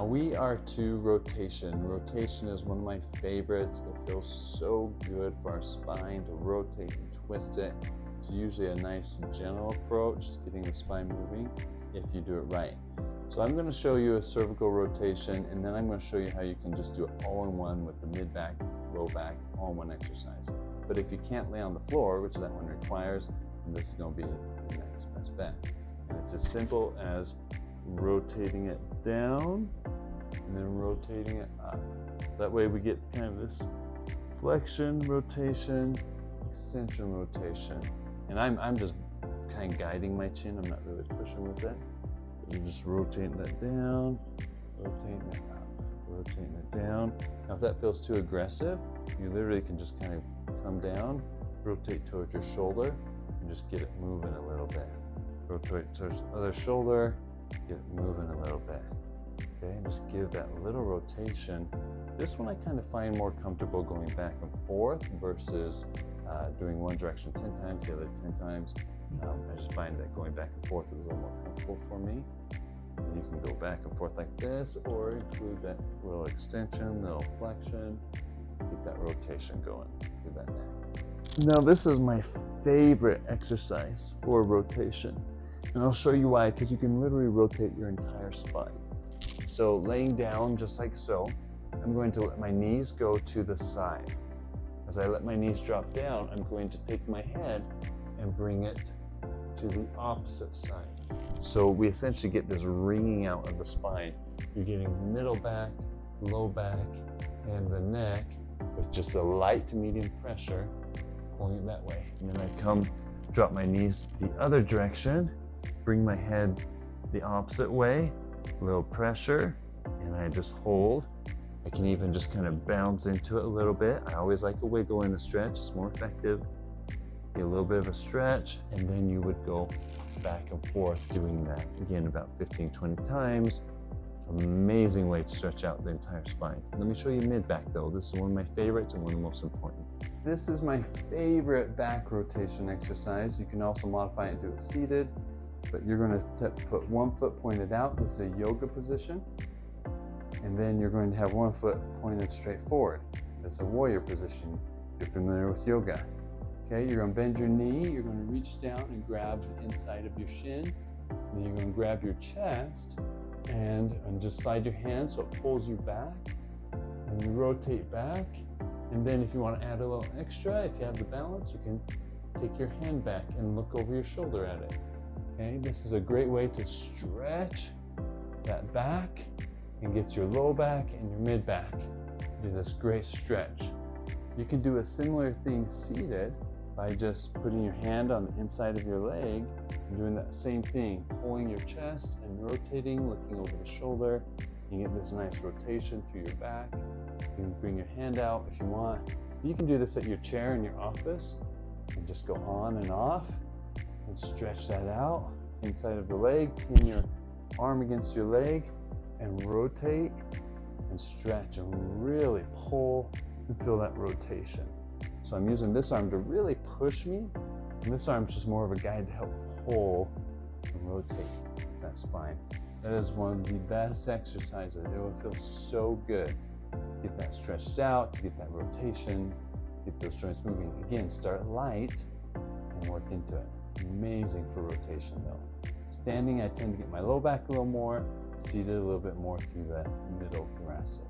we are to rotation. Rotation is one of my favorites. It feels so good for our spine to rotate and twist it. It's usually a nice gentle approach to getting the spine moving if you do it right. So I'm going to show you a cervical rotation, and then I'm going to show you how you can just do it all in one with the mid back, low back, all in one exercise. But if you can't lay on the floor, which that one requires, then this is going to be the next best bet. And it's as simple as rotating it down and then rotating it up. That way we get kind of this flexion rotation, extension rotation. And I'm just kind of guiding my chin. I'm not really pushing with it. You're just rotating that down, rotating it up, rotating it down. Now if that feels too aggressive, you literally can just kind of come down, rotate towards your shoulder, and just get it moving a little bit. Rotate towards the other shoulder, get it moving a little bit. Okay, and just give that little rotation. This one I kind of find more comfortable going back and forth versus doing one direction 10 times, the other 10 times. I just find that going back and forth is a little more comfortable for me. And you can go back and forth like this, or include that little extension, little flexion. Keep that rotation going through that neck. Now this is my favorite exercise for rotation. And I'll show you why, because you can literally rotate your entire spine. So laying down just like so, I'm going to let my knees go to the side. As I let my knees drop down, I'm going to take my head and bring it to the opposite side. So we essentially get this wringing out of the spine. You're getting middle back, low back, and the neck with just a light to medium pressure, pulling it that way. And then I come, drop my knees the other direction, bring my head the opposite way, a little pressure, and I just hold. I can even just kind of bounce into it a little bit. I always like a wiggle in the stretch, it's more effective. Get a little bit of a stretch, and then you would go back and forth doing that. Again, about 15, 20 times. Amazing way to stretch out the entire spine. Let me show you mid-back though. This is one of my favorites and one of the most important. This is my favorite back rotation exercise. You can also modify it and do it seated, but you're going to put one foot pointed out. This is a yoga position. And then you're going to have one foot pointed straight forward. That's a warrior position. You're familiar with yoga. Okay, you're going to bend your knee, you're going to reach down and grab the inside of your shin. Then you're going to grab your chest and just slide your hand so it pulls you back. And you rotate back. And then if you want to add a little extra, if you have the balance, you can take your hand back and look over your shoulder at it. Okay, this is a great way to stretch that back and get your low back and your mid back. Do this great stretch. You can do a similar thing seated by just putting your hand on the inside of your leg and doing that same thing, pulling your chest and rotating, looking over the shoulder. You get this nice rotation through your back. You can bring your hand out if you want. You can do this at your chair in your office and just go on and off and stretch that out inside of the leg. Pin your arm against your leg and rotate and stretch and really pull and feel that rotation. So I'm using this arm to really push me, and this arm is just more of a guide to help pull and rotate that spine. That is one of the best exercises. It will feel so good to get that stretched out, to get that rotation, get those joints moving. Again, start light and work into it. Amazing for rotation though. Standing, I tend to get my low back a little more, seated a little bit more through the middle thoracic.